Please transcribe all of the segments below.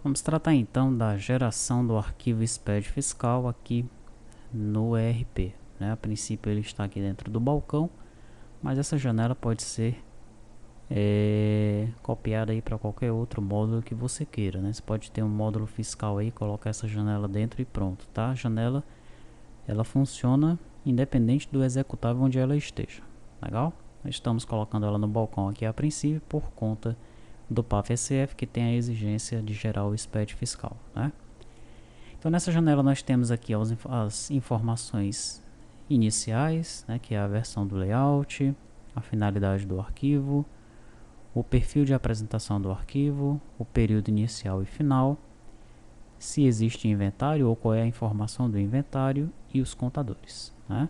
Vamos tratar então da geração do arquivo SPED fiscal aqui no ERP, né? A princípio ele está aqui dentro do balcão, mas essa janela pode ser copiada aí para qualquer outro módulo que você queira, né? Você pode ter um módulo fiscal aí, colocar essa janela dentro e pronto, tá? A janela ela funciona independente do executável onde ela esteja, legal? Estamos colocando ela no balcão aqui a princípio por conta do PAF-SF, que tem a exigência de gerar o SPED fiscal, né? Então nessa janela nós temos aqui as informações iniciais, né, que é a versão do layout, a finalidade do arquivo, o perfil de apresentação do arquivo, o período inicial e final, se existe inventário ou qual é a informação do inventário e os contadores, né?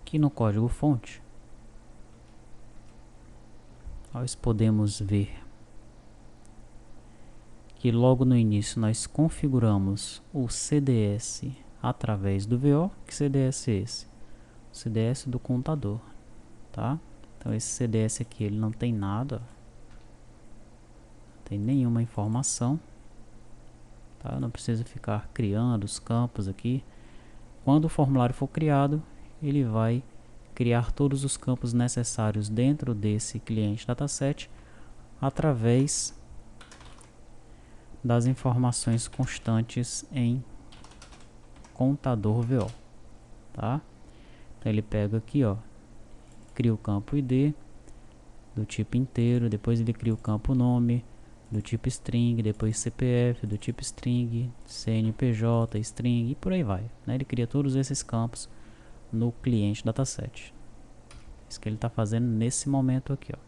Aqui no código fonte nós podemos ver que logo no início nós configuramos o CDS através do VO. Que CDS é esse? O CDS do contador, tá? Então esse CDS aqui ele não tem nada, não tem nenhuma informação, tá? Eu não preciso ficar criando os campos aqui. Quando o formulário for criado, ele vai criar todos os campos necessários dentro desse cliente dataset através das informações constantes em contador VO, tá? Então ele pega aqui, ó, cria o campo ID do tipo inteiro, depois ele cria o campo nome do tipo string, depois CPF do tipo string, CNPJ, string e por aí vai, né? Ele cria todos esses campos no cliente dataset. Isso que ele está fazendo nesse momento aqui, ó.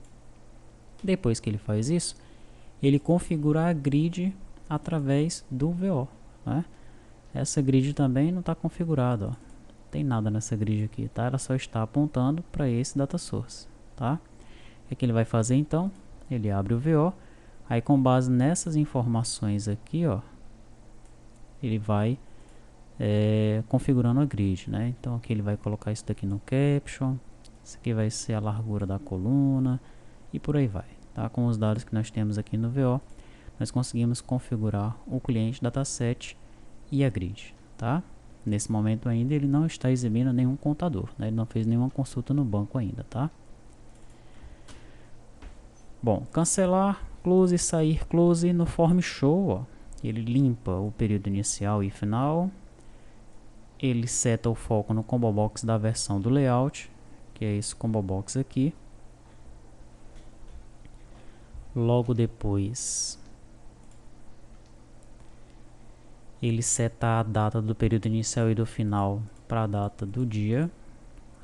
Depois que ele faz isso, ele configura a grid através do VO, né? Essa grid também não está configurada, ó. Não tem nada nessa grid aqui, tá? Ela só está apontando para esse data source, tá? O que ele vai fazer então? Ele abre o VO, aí com base nessas informações aqui, ó, ele vai configurando a grid, né? Então aqui ele vai colocar isso daqui no caption, isso aqui vai ser a largura da coluna e por aí vai, tá? Com os dados que nós temos aqui no VO, nós conseguimos configurar o cliente dataset e a grid, tá? Nesse momento ainda ele não está exibindo nenhum contador, né? Ele não fez nenhuma consulta no banco ainda, tá? Bom, cancelar, close, sair, close no form show, ó, ele limpa o período inicial e final, ele seta o foco no combo box da versão do layout, que é esse combo box aqui. Logo depois ele seta a data do período inicial e do final para a data do dia.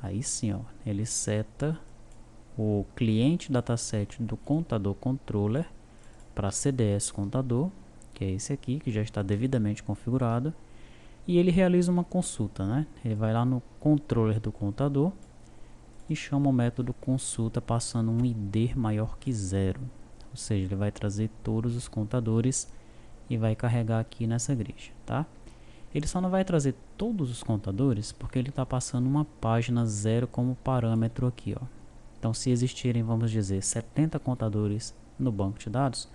Aí sim, ó, ele seta o cliente dataset do contador controller para CDS contador, que é esse aqui, que já está devidamente configurado. E ele realiza uma consulta, né? Ele vai lá no controller do contador e chama o método consulta passando um ID maior que 0. Ou seja, ele vai trazer todos os contadores e vai carregar aqui nessa grid, tá? Ele só não vai trazer todos os contadores porque ele está passando uma página 0 como parâmetro aqui, ó. Então se existirem, vamos dizer, 70 contadores no banco de dados,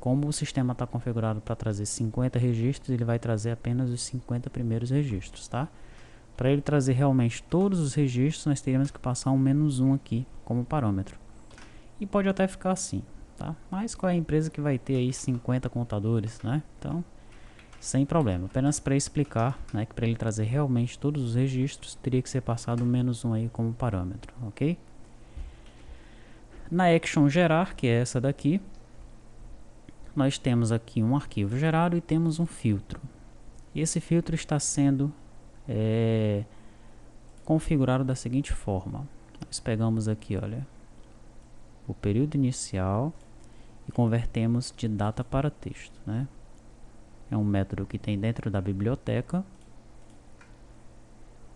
como o sistema está configurado para trazer 50 registros, ele vai trazer apenas os 50 primeiros registros, tá? Para ele trazer realmente todos os registros, nós teríamos que passar um -1 aqui como parâmetro. E pode até ficar assim, tá? Mas qual é a empresa que vai ter aí 50 contadores, né? Então, sem problema. Apenas para explicar, né, que para ele trazer realmente todos os registros, teria que ser passado um -1 aí como parâmetro, ok? Na action gerar, que é essa daqui, nós temos aqui um arquivo gerado e temos um filtro. E esse filtro está sendo configurado da seguinte forma. Nós pegamos aqui, olha, o período inicial e convertemos de data para texto, né? É um método que tem dentro da biblioteca,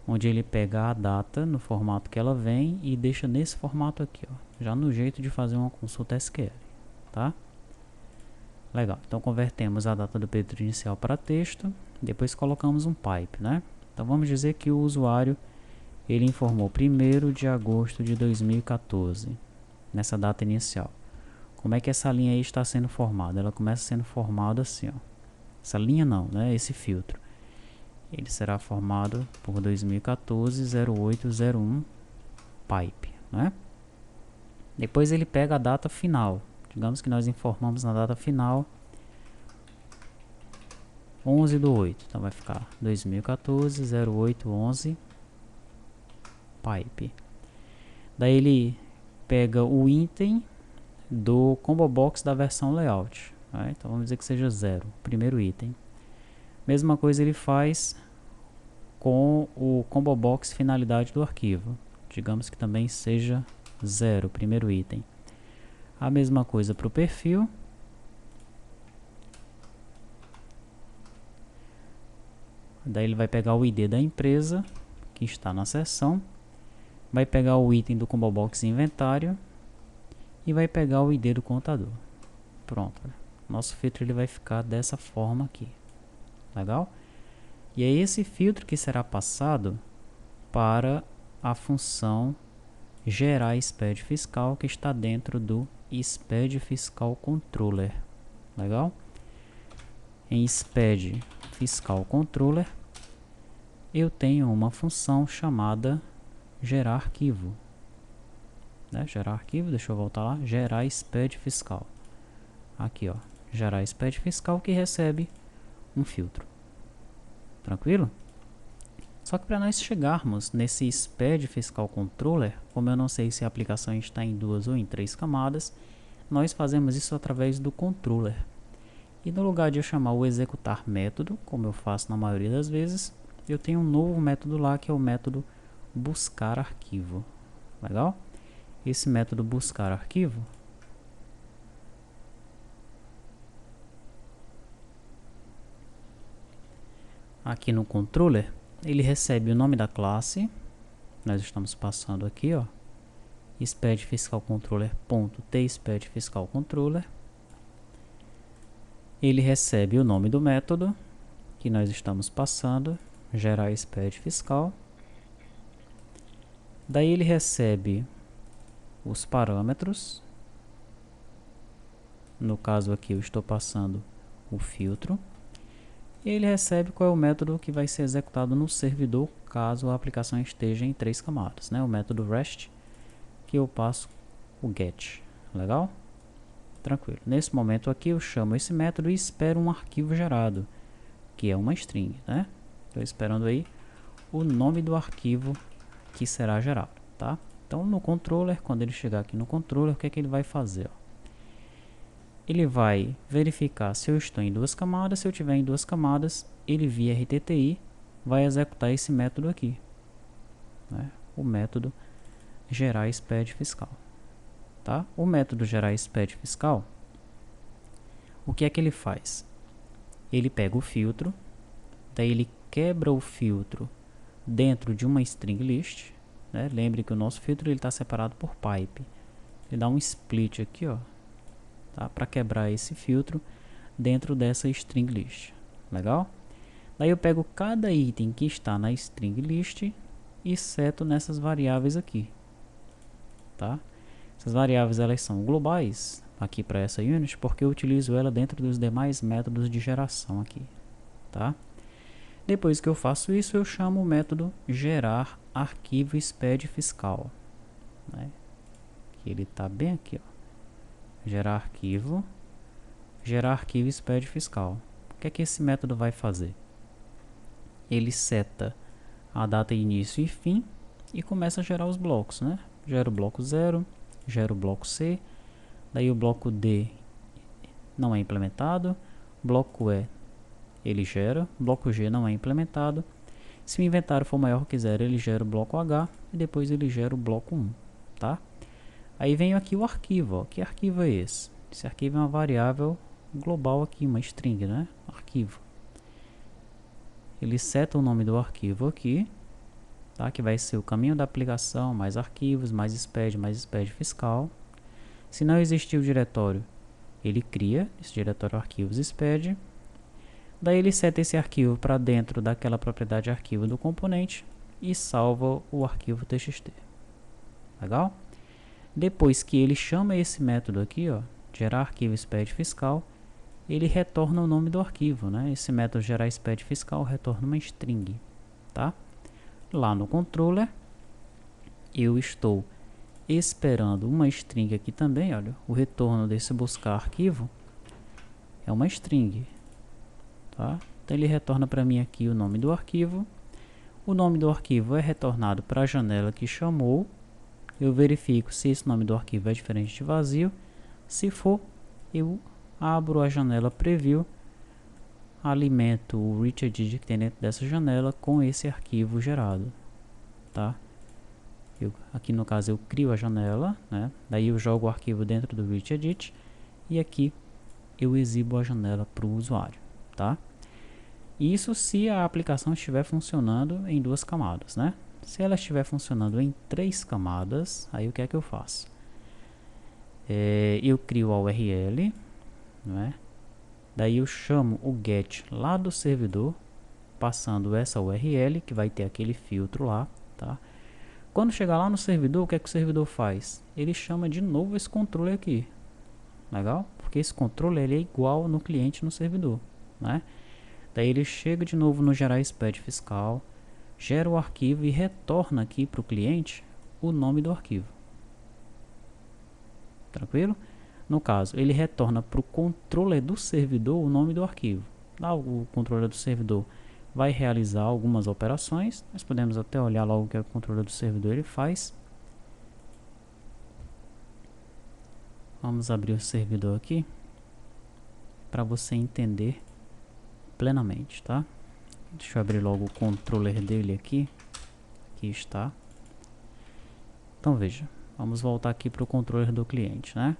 onde ele pega a data no formato que ela vem e deixa nesse formato aqui, ó, já no jeito de fazer uma consulta SQL, tá? Legal, então convertemos a data do período inicial para texto, depois colocamos um pipe, né? Então vamos dizer que o usuário ele informou 1º de agosto de 2014, nessa data inicial. como é que essa linha aí está sendo formada? Ela começa sendo formada assim, ó. Essa linha não, né? Esse filtro. Ele será formado por 2014-0801 pipe, né? Depois ele pega a data final. Digamos que nós informamos na data final 11/8. Então vai ficar 2014-0811 pipe. Daí ele pega o item do combo box da versão layout. Né? Então vamos dizer que seja 0, primeiro item. Mesma coisa ele faz com o combo box finalidade do arquivo. Digamos que também seja 0, primeiro item. A mesma coisa para o perfil. Daí ele vai pegar o ID da empresa que está na seção, vai pegar o item do combo box inventário e vai pegar o ID do contador. Pronto. Nosso filtro ele vai ficar dessa forma aqui. Legal? E é esse filtro que será passado para a função gerar SPED fiscal que está dentro do SPED fiscal controller. Legal? Em SPED fiscal controller eu tenho uma função chamada gerar arquivo. Né? Gerar arquivo, deixa eu voltar lá, gerar SPED fiscal. Aqui, ó, gerar SPED fiscal que recebe um filtro. Tranquilo? Só que para nós chegarmos nesse SPED fiscal controller, como eu não sei se a aplicação está em 2 ou em 3 camadas, nós fazemos isso através do controller. E no lugar de eu chamar o executar método, como eu faço na maioria das vezes, eu tenho um novo método lá que é o método buscar arquivo. Legal? Esse método buscar arquivo aqui no controller, ele recebe o nome da classe. Nós estamos passando aqui, ó, SPED fiscal controller.tSPED fiscal controller. Ele recebe o nome do método que nós estamos passando, gerar SPED fiscal. Daí ele recebe os parâmetros. No caso aqui eu estou passando o filtro. E ele recebe qual é o método que vai ser executado no servidor caso a aplicação esteja em 3 camadas, né? O método REST, que eu passo o GET. Legal? Tranquilo. Nesse momento aqui eu chamo esse método e espero um arquivo gerado, que é uma string, né? Estou esperando aí o nome do arquivo que será gerado, tá? Então no controller, quando ele chegar aqui no controller, o que é que ele vai fazer? Ó? Ele vai verificar se eu estou em 2 camadas. Se eu estiver em 2 camadas, ele via RTTI vai executar esse método aqui, né? O método gerar SPED fiscal, tá? O método gerar SPED fiscal, o que é que ele faz? Ele pega o filtro, daí ele quebra o filtro dentro de uma string list, né? Lembre que o nosso filtro está separado por pipe. Ele dá um split aqui, ó, tá? Para quebrar esse filtro dentro dessa string list. Legal? Daí eu pego cada item que está na string list e seto nessas variáveis aqui, tá? Essas variáveis elas são globais aqui para essa unit porque eu utilizo ela dentro dos demais métodos de geração aqui, tá? Depois que eu faço isso, eu chamo o método gerar arquivo SPED fiscal, né? Que ele está bem aqui, ó. Gerar arquivo SPED fiscal. O que é que esse método vai fazer? Ele seta a data início e fim e começa a gerar os blocos, né? Gera o bloco 0, gera o bloco C, daí o bloco D não é implementado, bloco E ele gera, bloco G não é implementado. Se o inventário for maior que 0, ele gera o bloco H e depois ele gera o bloco 1, tá? Aí vem aqui o arquivo, ó. Que arquivo é esse? Esse arquivo é uma variável global aqui, uma string, né? Arquivo. Ele seta o nome do arquivo aqui, tá? Que vai ser o caminho da aplicação, mais arquivos, mais SPED fiscal. Se não existir o diretório, ele cria esse diretório arquivos SPED. Daí ele seta esse arquivo para dentro daquela propriedade arquivo do componente e salva o arquivo txt. Legal? Depois que ele chama esse método aqui, ó, gerar arquivo SPED fiscal, ele retorna o nome do arquivo, né? Esse método gerar SPED fiscal retorna uma string, tá? Lá no controller, eu estou esperando uma string aqui também, olha, o retorno desse buscar arquivo é uma string, tá? Então ele retorna para mim aqui o nome do arquivo. O nome do arquivo é retornado para a janela que chamou. Eu verifico se esse nome do arquivo é diferente de vazio. Se for, eu abro a janela preview, alimento o reachEdit que tem dentro dessa janela com esse arquivo gerado, tá? Aqui no caso eu crio a janela, né? Daí eu jogo o arquivo dentro do reachEdit e aqui eu exibo a janela para o usuário, tá? Isso se a aplicação estiver funcionando em 2 camadas, né? Se ela estiver funcionando em 3 camadas, aí o que é que eu faço? Eu crio a URL, né? Daí eu chamo o get lá do servidor, passando essa URL, que vai ter aquele filtro lá, tá? Quando chegar lá no servidor, o que é que o servidor faz? Ele chama de novo esse controle aqui. Legal? Porque esse controle ele é igual no cliente e no servidor, né? Daí ele chega de novo no gerar SPED fiscal, gera o arquivo e retorna aqui para o cliente o nome do arquivo. Tranquilo? No caso, ele retorna para o controller do servidor o nome do arquivo. Lá o controller do servidor vai realizar algumas operações. Nós podemos até olhar logo o que o controller do servidor ele faz. Vamos abrir o servidor aqui para você entender plenamente, tá? Deixa eu abrir logo o controller dele aqui. Aqui está. Então veja, vamos voltar aqui para o controller do cliente, né?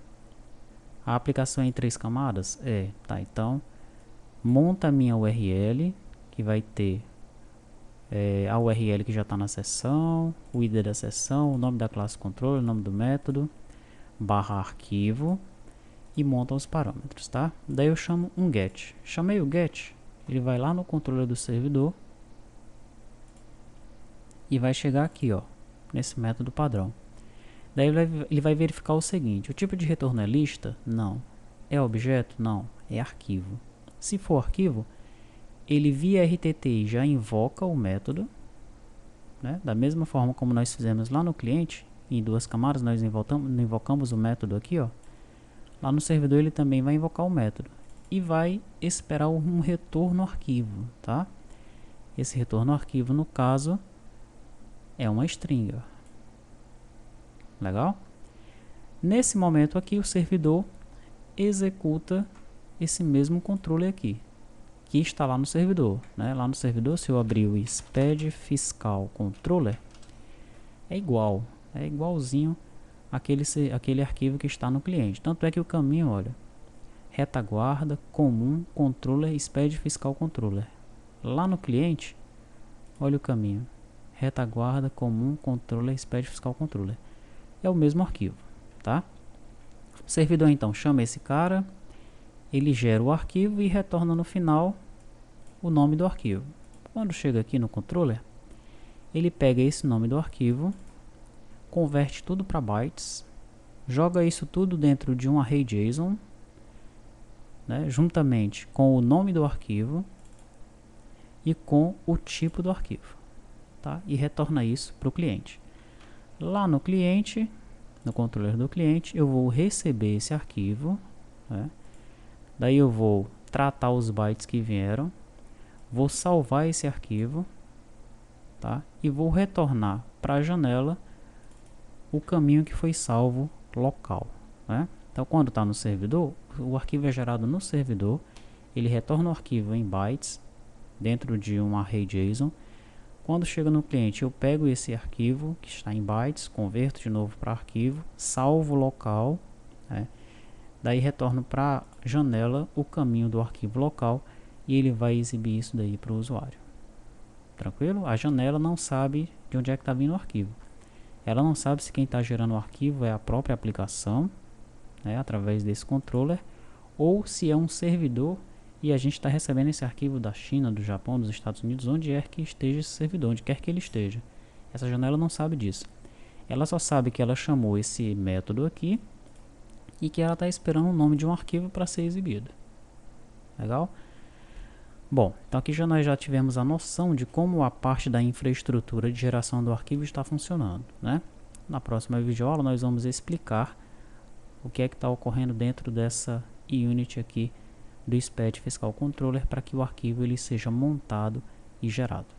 A aplicação é em 3 camadas? Tá, então monta a minha URL, que vai ter a URL que já está na seção, o ID da seção, o nome da classe controller, o nome do método, barra arquivo, e monta os parâmetros, tá? Daí eu chamo um get. Chamei o get, ele vai lá no controller do servidor e vai chegar aqui, ó, nesse método padrão. Daí ele vai verificar o seguinte: o tipo de retorno é lista? Não. É objeto? Não. É arquivo. Se for arquivo, ele via RTTI já invoca o método, né? Da mesma forma como nós fizemos lá no cliente, em 2 camadas nós invocamos o método aqui, ó. Lá no servidor ele também vai invocar o método e vai esperar um retorno arquivo, tá? Esse retorno arquivo, no caso, é uma string, ó. Legal? Nesse momento aqui, o servidor executa esse mesmo controle aqui, que está lá no servidor, né? Lá no servidor, se eu abrir o SPED fiscal controller, é igualzinho aquele arquivo que está no cliente. Tanto é que o caminho, olha, retaguarda, comum, controller, SPED fiscal controller. Lá no cliente, olha o caminho, retaguarda, comum, controller, SPED fiscal controller. É o mesmo arquivo, tá? O servidor então chama esse cara, ele gera o arquivo e retorna no final o nome do arquivo. Quando chega aqui no controller, ele pega esse nome do arquivo, converte tudo para bytes, joga isso tudo dentro de um array JSON, né, juntamente com o nome do arquivo e com o tipo do arquivo, tá? E retorna isso para o cliente. Lá no cliente, no controller do cliente, eu vou receber esse arquivo, né? Daí eu vou tratar os bytes que vieram, vou salvar esse arquivo, tá? E vou retornar para a janela o caminho que foi salvo local, né? Então, quando está no servidor, o arquivo é gerado no servidor, ele retorna o arquivo em bytes dentro de um array JSON. Quando chega no cliente, eu pego esse arquivo que está em bytes, converto de novo para arquivo, salvo local, né? Daí retorno para a janela o caminho do arquivo local e ele vai exibir isso daí para o usuário. Tranquilo? A janela não sabe de onde é que está vindo o arquivo. Ela não sabe se quem está gerando o arquivo é a própria aplicação, né, através desse controller, ou se é um servidor e a gente está recebendo esse arquivo da China, do Japão, dos Estados Unidos, onde é que esteja esse servidor, onde quer que ele esteja. Essa janela não sabe disso. Ela só sabe que ela chamou esse método aqui, e que ela está esperando o nome de um arquivo para ser exibido. Legal? Bom, então aqui nós já tivemos a noção de como a parte da infraestrutura de geração do arquivo está funcionando, né? Na próxima videoaula nós vamos explicar o que é que está ocorrendo dentro dessa unit aqui do SPED Fiscal Controller para que o arquivo ele seja montado e gerado.